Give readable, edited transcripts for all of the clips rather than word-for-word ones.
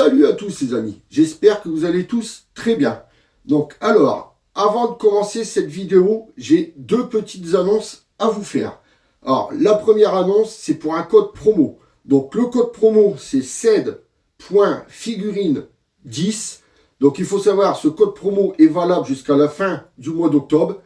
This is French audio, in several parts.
Salut à tous les amis, j'espère que vous allez tous très bien. Donc alors, avant de commencer cette vidéo, j'ai deux petites annonces à vous faire. Alors la première annonce, c'est pour un code promo. Donc le code promo, c'est ced.figurine10. Donc il faut savoir, ce code promo est valable jusqu'à la fin du mois d'octobre,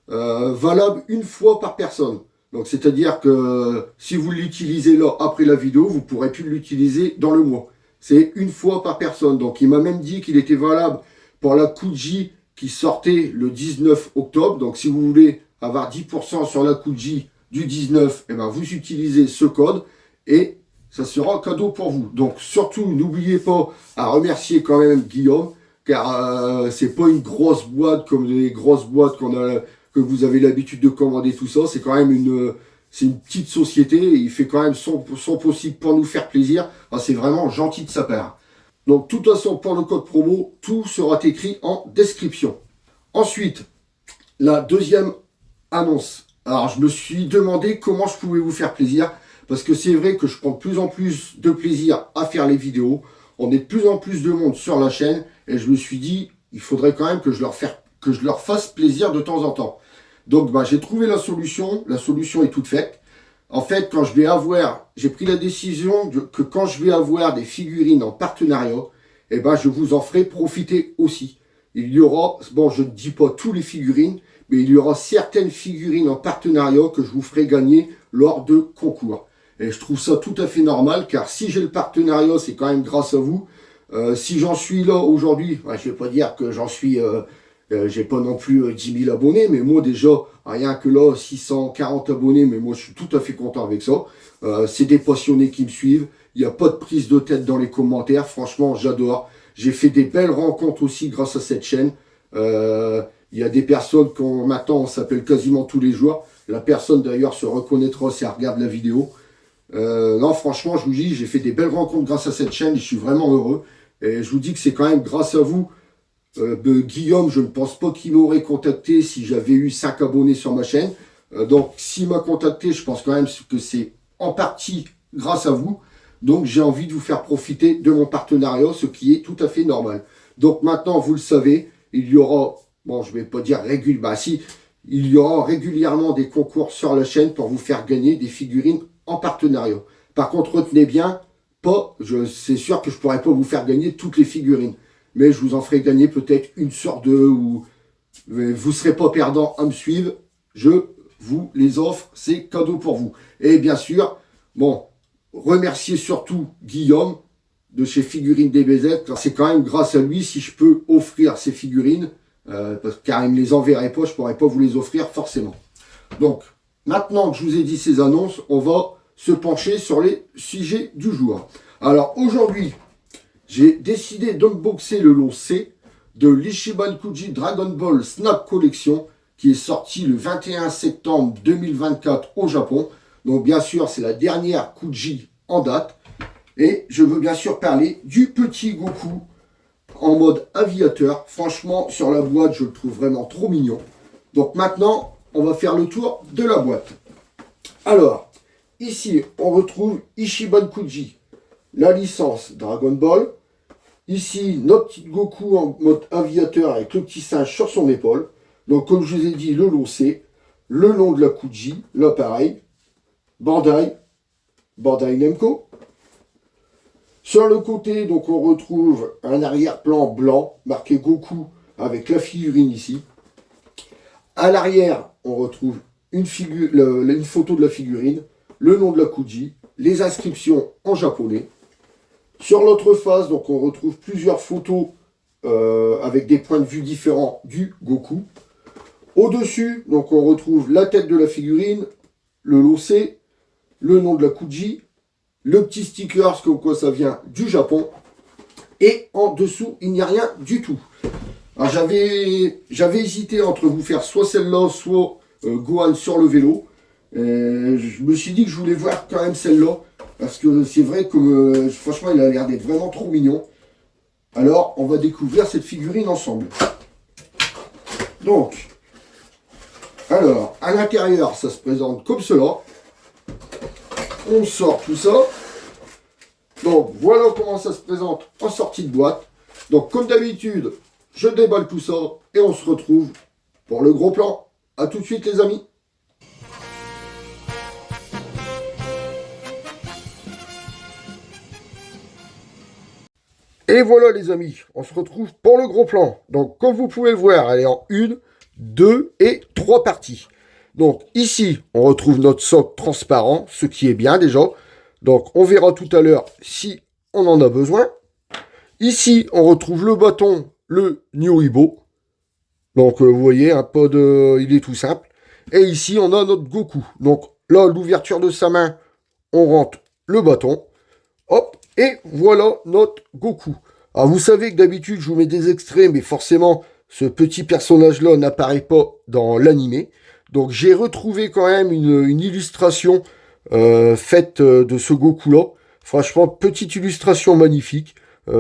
valable une fois par personne. Donc c'est-à-dire que si vous l'utilisez là après la vidéo, vous ne pourrez plus l'utiliser dans le mois. C'est une fois par personne. Donc il m'a même dit qu'il était valable pour la Kuji qui sortait le 19 octobre. Donc si vous voulez avoir 10% sur la Kuji du 19, eh ben, vous utilisez ce code et ça sera cadeau pour vous. Donc surtout, n'oubliez pas à remercier quand même Guillaume, car c'est pas une grosse boîte comme les grosses boîtes que vous avez l'habitude de commander tout ça. C'est quand même une petite société, et il fait quand même son possible pour nous faire plaisir. Enfin, c'est vraiment gentil de sa part. Donc, de toute façon, pour le code promo, tout sera écrit en description. Ensuite, la deuxième annonce. Alors, je me suis demandé comment je pouvais vous faire plaisir, parce que c'est vrai que je prends de plus en plus de plaisir à faire les vidéos. On est de plus en plus de monde sur la chaîne, et je me suis dit, il faudrait quand même que je leur fasse plaisir de temps en temps. Donc, j'ai trouvé la solution est toute faite. En fait, j'ai pris la décision que quand je vais avoir des figurines en partenariat, je vous en ferai profiter aussi. Il y aura, je ne dis pas tous les figurines, mais il y aura certaines figurines en partenariat que je vous ferai gagner lors de concours. Et je trouve ça tout à fait normal, car si j'ai le partenariat, c'est quand même grâce à vous. Si j'en suis là aujourd'hui, je ne vais pas dire que j'en suis... j'ai pas non plus 10 000 abonnés, mais moi déjà, rien que là, 640 abonnés, mais moi je suis tout à fait content avec ça. C'est des passionnés qui me suivent, il n'y a pas de prise de tête dans les commentaires, franchement j'adore. J'ai fait des belles rencontres aussi grâce à cette chaîne. Il y a des personnes qu'on maintenant on s'appelle quasiment tous les jours. La personne d'ailleurs se reconnaîtra si elle regarde la vidéo. Non, franchement, je vous dis, j'ai fait des belles rencontres grâce à cette chaîne et je suis vraiment heureux. Et je vous dis que c'est quand même grâce à vous. Guillaume, je ne pense pas qu'il m'aurait contacté si j'avais eu 5 abonnés sur ma chaîne. Donc, s'il m'a contacté, je pense quand même que c'est en partie grâce à vous. Donc, j'ai envie de vous faire profiter de mon partenariat, ce qui est tout à fait normal. Donc, maintenant, vous le savez, il y aura, je ne vais pas dire il y aura régulièrement des concours sur la chaîne pour vous faire gagner des figurines en partenariat. Par contre, retenez bien, c'est sûr que je ne pourrai pas vous faire gagner toutes les figurines. Mais je vous en ferai gagner peut-être une sur deux, ou vous ne serez pas perdant à me suivre. Je vous les offre, c'est cadeau pour vous. Et bien sûr, remerciez surtout Guillaume de chez Figurines DBZ. C'est quand même grâce à lui si je peux offrir ces figurines, car il ne me les enverrait pas, je ne pourrais pas vous les offrir forcément. Donc, maintenant que je vous ai dit ces annonces, on va se pencher sur les sujets du jour. Alors aujourd'hui, j'ai décidé d'unboxer le lot C de l'Ichiban Kuji Dragon Ball Snap Collection qui est sorti le 21 septembre 2024 au Japon. Donc bien sûr, c'est la dernière Kuji en date. Et je veux bien sûr parler du petit Goku en mode aviateur. Franchement, sur la boîte, je le trouve vraiment trop mignon. Donc maintenant, on va faire le tour de la boîte. Alors, ici, on retrouve Ichiban Kuji, la licence Dragon Ball. Ici, notre petit Goku en mode aviateur avec le petit singe sur son épaule. Donc, comme je vous ai dit, le lot C, le nom de la Kuji, l'appareil, Bandai Namco. Sur le côté, donc, on retrouve un arrière-plan blanc marqué Goku avec la figurine ici. À l'arrière, on retrouve une photo de la figurine, le nom de la Kuji, les inscriptions en japonais. Sur l'autre face, donc, on retrouve plusieurs photos avec des points de vue différents du Goku. Au-dessus, donc, on retrouve la tête de la figurine, le lot C, le nom de la Kuji, le petit sticker, comme quoi ça vient du Japon. Et en dessous, il n'y a rien du tout. Alors, j'avais hésité entre vous faire soit celle-là, soit Gohan sur le vélo. Je me suis dit que je voulais voir quand même celle-là. Parce que c'est vrai que franchement, il a l'air d'être vraiment trop mignon. Alors, on va découvrir cette figurine ensemble. Donc, alors, à l'intérieur, ça se présente comme cela. On sort tout ça. Donc voilà comment ça se présente en sortie de boîte. Donc comme d'habitude, je déballe tout ça et on se retrouve pour le gros plan. A tout de suite les amis. Et voilà les amis, on se retrouve pour le gros plan. Donc comme vous pouvez le voir, elle est en 1, 2 et 3 parties. Donc ici, on retrouve notre socle transparent, ce qui est bien déjà. Donc on verra tout à l'heure si on en a besoin. Ici, on retrouve le bâton, le New Ibo. Donc vous voyez, il est tout simple. Et ici, on a notre Goku. Donc là, l'ouverture de sa main, on rentre le bâton. Hop, et voilà notre Goku. Alors vous savez que d'habitude je vous mets des extraits, mais forcément ce petit personnage-là n'apparaît pas dans l'animé. Donc j'ai retrouvé quand même une illustration faite de ce Goku-là. Franchement, petite illustration magnifique.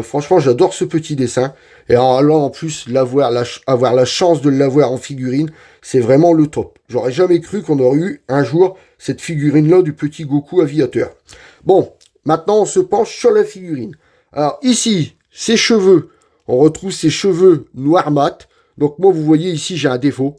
Franchement, j'adore ce petit dessin. Et alors là, en plus, avoir la chance de l'avoir en figurine, c'est vraiment le top. J'aurais jamais cru qu'on aurait eu un jour cette figurine-là du petit Goku aviateur. Bon, maintenant, on se penche sur la figurine. Alors ici, ses cheveux, on retrouve ses cheveux noir mat. Donc moi, vous voyez ici, j'ai un défaut.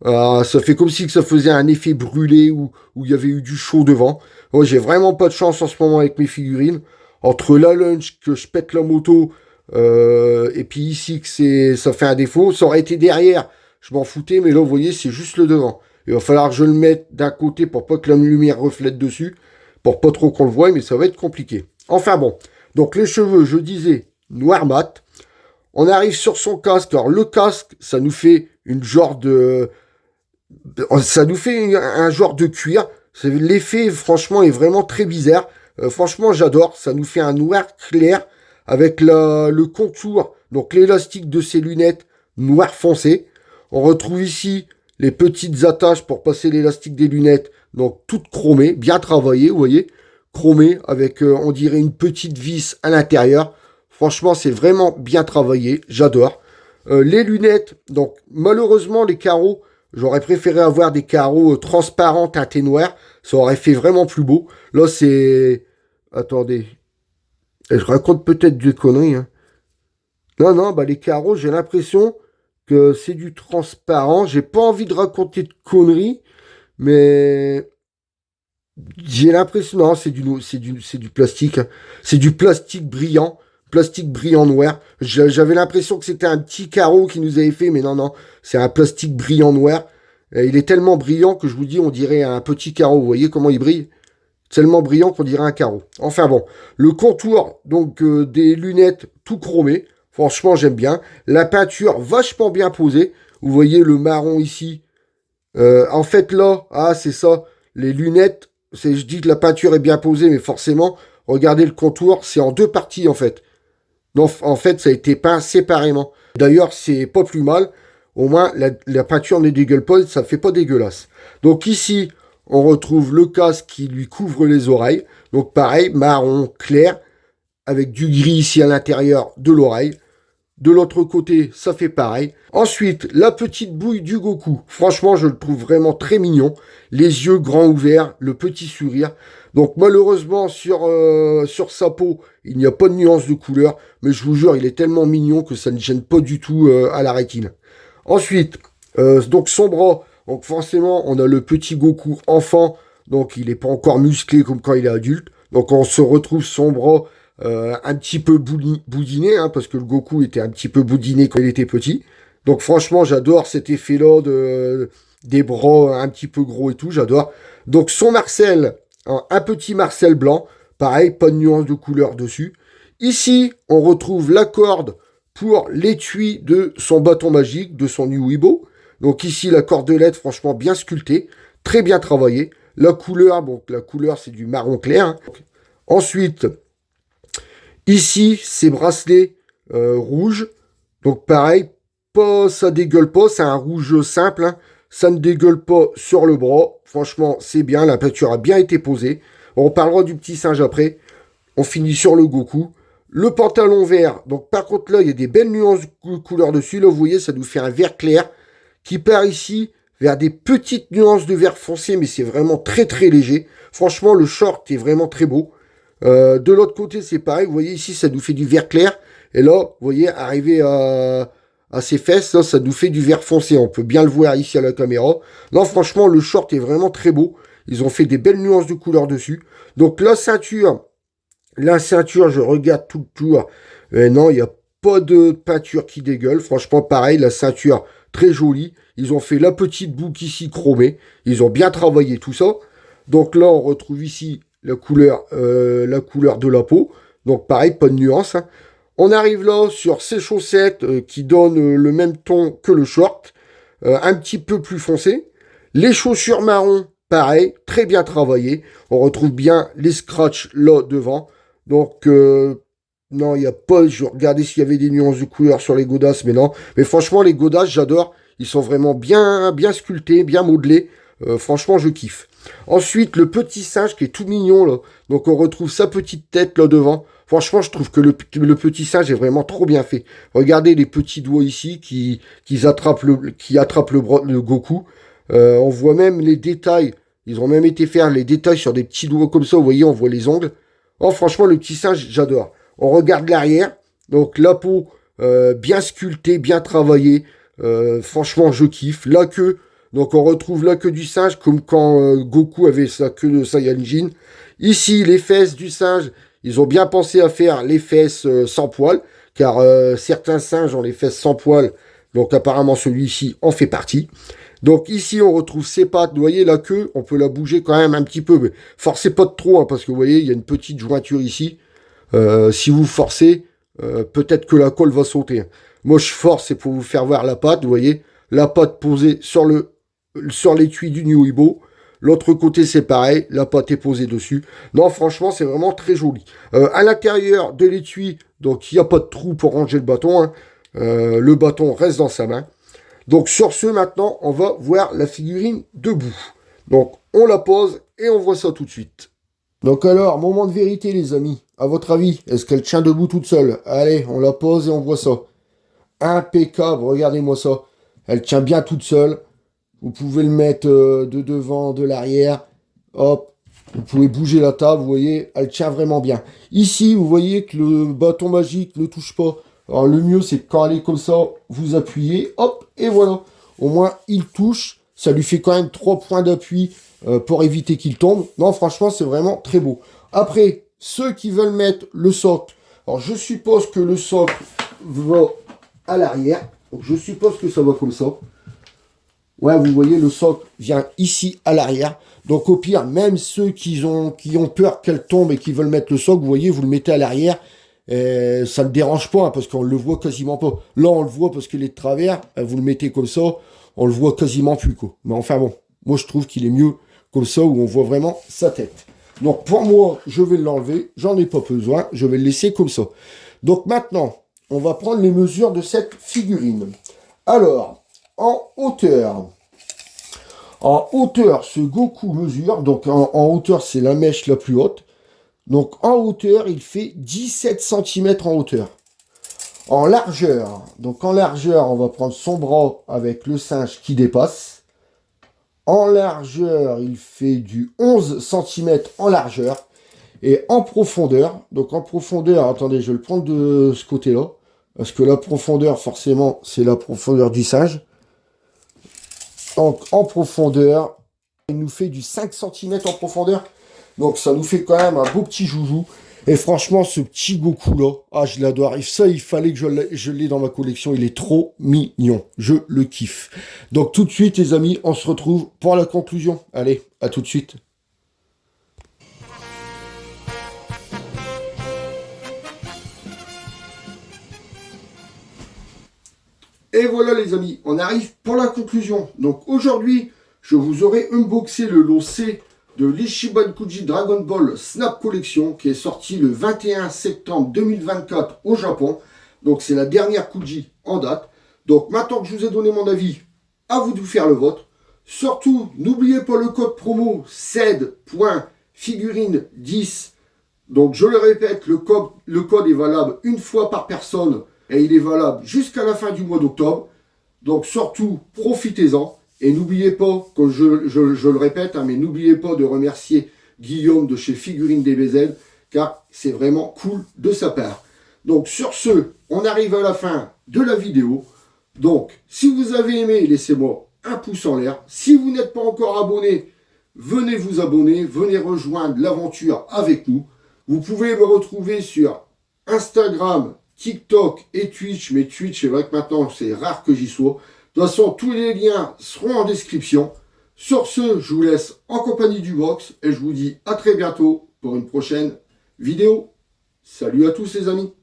Ça fait comme si ça faisait un effet brûlé où il y avait eu du chaud devant. Moi, j'ai vraiment pas de chance en ce moment avec mes figurines. Entre la lunch, que je pète la moto, et puis ici, que ça fait un défaut. Ça aurait été derrière, je m'en foutais, mais là, vous voyez, c'est juste le devant. Il va falloir que je le mette d'un côté pour pas que la lumière reflète dessus, pour pas trop qu'on le voie, mais ça va être compliqué. Enfin bon, donc les cheveux, je disais, noir mat. On arrive sur son casque. Alors le casque, ça nous fait un genre de cuir. L'effet, franchement, est vraiment très bizarre. Franchement, j'adore. Ça nous fait un noir clair avec le contour, donc l'élastique de ses lunettes noir foncé. On retrouve ici les petites attaches pour passer l'élastique des lunettes, donc toutes chromées, bien travaillées, vous voyez, chromées avec, on dirait, une petite vis à l'intérieur. Franchement, c'est vraiment bien travaillé, j'adore. Les lunettes, donc malheureusement, les carreaux, j'aurais préféré avoir des carreaux transparents teintés noir. Ça aurait fait vraiment plus beau. Là, c'est... Attendez. Je raconte peut-être des conneries. Hein. Non, les carreaux, j'ai l'impression que c'est du transparent. J'ai pas envie de raconter de conneries, mais j'ai l'impression... Non, c'est du plastique. Hein. C'est du plastique brillant. Plastique brillant noir. J'avais l'impression que c'était un petit carreau qui nous avait fait, mais non, c'est un plastique brillant noir. Et il est tellement brillant que je vous dis, on dirait un petit carreau. Vous voyez comment il brille? Tellement brillant qu'on dirait un carreau. Enfin bon, le contour donc des lunettes tout chromé. Franchement, j'aime bien. La peinture vachement bien posée. Vous voyez le marron ici. En fait là, c'est ça. Les lunettes, je dis que la peinture est bien posée, mais forcément, regardez le contour, c'est en 2 parties en fait. Non, en fait, ça a été peint séparément. D'ailleurs, c'est pas plus mal. Au moins, la peinture ne dégueule pas, ça fait pas dégueulasse. Donc ici, on retrouve le casque qui lui couvre les oreilles. Donc pareil, marron clair, avec du gris ici à l'intérieur de l'oreille. De l'autre côté, ça fait pareil. Ensuite, la petite bouille du Goku. Franchement, je le trouve vraiment très mignon. Les yeux grands ouverts, le petit sourire. Donc malheureusement, sur sa peau, il n'y a pas de nuance de couleur. Mais je vous jure, il est tellement mignon que ça ne gêne pas du tout à la rétine. Ensuite, donc son bras. Donc forcément, on a le petit Goku enfant. Donc il n'est pas encore musclé comme quand il est adulte. Donc on se retrouve son bras un petit peu boudiné, hein, parce que le Goku était un petit peu boudiné quand il était petit. Donc franchement, j'adore cet effet-là des bras un petit peu gros et tout, j'adore. Donc son Marcel, un petit Marcel blanc, pareil, pas de nuance de couleur dessus. Ici, on retrouve la corde pour l'étui de son bâton magique, de son Uibo. Donc ici, la cordelette, franchement, bien sculptée, très bien travaillée. La couleur, c'est du marron clair. Hein. Ensuite, ici, ces bracelets rouges. Donc pareil, ça dégueule pas, c'est un rouge simple. Hein. Ça ne dégueule pas sur le bras. Franchement, c'est bien, la peinture a bien été posée. On parlera du petit singe après. On finit sur le Goku. Le pantalon vert. Donc par contre là, il y a des belles nuances de couleur dessus. Là, vous voyez, ça nous fait un vert clair qui part ici vers des petites nuances de vert foncé, mais c'est vraiment très très léger. Franchement, le short est vraiment très beau. De l'autre côté, c'est pareil. Vous voyez ici, ça nous fait du vert clair. Et là, vous voyez, arrivé à ses fesses, là, ça nous fait du vert foncé. On peut bien le voir ici à la caméra. Non, franchement, le short est vraiment très beau. Ils ont fait des belles nuances de couleurs dessus. Donc la ceinture, je regarde tout le tour. Non, il n'y a pas de peinture qui dégueule. Franchement, pareil, la ceinture, très jolie. Ils ont fait la petite boucle ici chromée. Ils ont bien travaillé tout ça. Donc là, on retrouve ici la couleur de la peau. Donc pareil, pas de nuance, hein. On arrive là sur ces chaussettes qui donnent le même ton que le short, un petit peu plus foncé. Les chaussures marron, pareil, très bien travaillées. On retrouve bien les scratchs là devant. Donc, non, il n'y a pas... Je regardais s'il y avait des nuances de couleur sur les godasses, mais non. Mais franchement, les godasses, j'adore. Ils sont vraiment bien, bien sculptés, bien modelés. Franchement, je kiffe. Ensuite, le petit singe qui est tout mignon, là. Donc, on retrouve sa petite tête là devant. Franchement, je trouve que le petit singe est vraiment trop bien fait. Regardez les petits doigts ici qui attrapent le Goku. On voit même les détails. Ils ont même été faire les détails sur des petits doigts comme ça. Vous voyez, on voit les ongles. Oh, franchement, le petit singe, j'adore. On regarde l'arrière. Donc, la peau bien sculptée, bien travaillée. Franchement, je kiffe. La queue. Donc, on retrouve la queue du singe comme quand Goku avait sa queue de Saiyajin. Ici, les fesses du singe. Ils ont bien pensé à faire les fesses sans poils, car certains singes ont les fesses sans poils, donc apparemment celui-ci en fait partie. Donc ici on retrouve ses pattes, vous voyez la queue, on peut la bouger quand même un petit peu, mais forcez pas de trop, hein, parce que vous voyez il y a une petite jointure ici. Si vous forcez, peut-être que la colle va sauter. Moi je force, c'est pour vous faire voir la patte, vous voyez, la patte posée sur l'étui du New Ibo. L'autre côté, c'est pareil, la pâte est posée dessus. Non, franchement, c'est vraiment très joli. À l'intérieur de l'étui, donc il n'y a pas de trou pour ranger le bâton, hein. Le bâton reste dans sa main. Donc sur ce, maintenant, on va voir la figurine debout. Donc on la pose et on voit ça tout de suite. Donc alors, moment de vérité, les amis. À votre avis, est-ce qu'elle tient debout toute seule? Allez, on la pose et on voit ça. Impeccable, regardez-moi ça. Elle tient bien toute seule. Vous pouvez le mettre de devant, de l'arrière. Hop, vous pouvez bouger la table, vous voyez, elle tient vraiment bien. Ici, vous voyez que le bâton magique ne touche pas. Alors le mieux, c'est quand elle est comme ça, vous appuyez, hop, et voilà. Au moins, il touche. Ça lui fait quand même 3 points d'appui pour éviter qu'il tombe. Non, franchement, c'est vraiment très beau. Après, ceux qui veulent mettre le socle. Alors, je suppose que le socle va à l'arrière. Donc, je suppose que ça va comme ça. Ouais, vous voyez, le socle vient ici à l'arrière. Donc au pire, même ceux qui ont peur qu'elle tombe et qui veulent mettre le socle, vous voyez, vous le mettez à l'arrière. Ça ne dérange pas, hein, parce qu'on le voit quasiment pas. Là, on le voit parce qu'il est de travers. Vous le mettez comme ça, on le voit quasiment plus, quoi. Mais enfin bon, moi je trouve qu'il est mieux comme ça, où on voit vraiment sa tête. Donc pour moi, je vais l'enlever. J'en ai pas besoin. Je vais le laisser comme ça. Donc maintenant, on va prendre les mesures de cette figurine. Alors... En hauteur, ce Goku mesure, donc en hauteur, c'est la mèche la plus haute. Donc en hauteur, il fait 17 cm en hauteur. En largeur, on va prendre son bras avec le singe qui dépasse. En largeur, il fait du 11 cm en largeur. Et en profondeur, attendez, je vais le prendre de ce côté-là. Parce que la profondeur, forcément, c'est la profondeur du singe. Donc, en profondeur, il nous fait du 5 cm en profondeur. Donc, ça nous fait quand même un beau petit joujou. Et franchement, ce petit Goku-là, je l'adore. Et ça, il fallait que je l'ai dans ma collection. Il est trop mignon. Je le kiffe. Donc, tout de suite, les amis, on se retrouve pour la conclusion. Allez, à tout de suite. Et voilà les amis, on arrive pour la conclusion. Donc aujourd'hui, je vous aurai unboxé le lot C de l'Ichiban Kuji Dragon Ball Snap Collection qui est sorti le 21 septembre 2024 au Japon. Donc c'est la dernière Kuji en date. Donc maintenant que je vous ai donné mon avis, à vous de vous faire le vôtre. Surtout, n'oubliez pas le code promo CED.figurine10. Donc je le répète, le code est valable une fois par personne. Et il est valable jusqu'à la fin du mois d'octobre. Donc surtout, profitez-en. Et n'oubliez pas, comme je le répète, mais n'oubliez pas de remercier Guillaume de chez Figurine DBZ car c'est vraiment cool de sa part. Donc sur ce, on arrive à la fin de la vidéo. Donc si vous avez aimé, laissez-moi un pouce en l'air. Si vous n'êtes pas encore abonné, venez vous abonner, venez rejoindre l'aventure avec nous. Vous pouvez me retrouver sur Instagram, TikTok et Twitch. Mais Twitch, c'est vrai que maintenant, c'est rare que j'y sois. De toute façon, tous les liens seront en description. Sur ce, je vous laisse en compagnie du box et je vous dis à très bientôt pour une prochaine vidéo. Salut à tous les amis.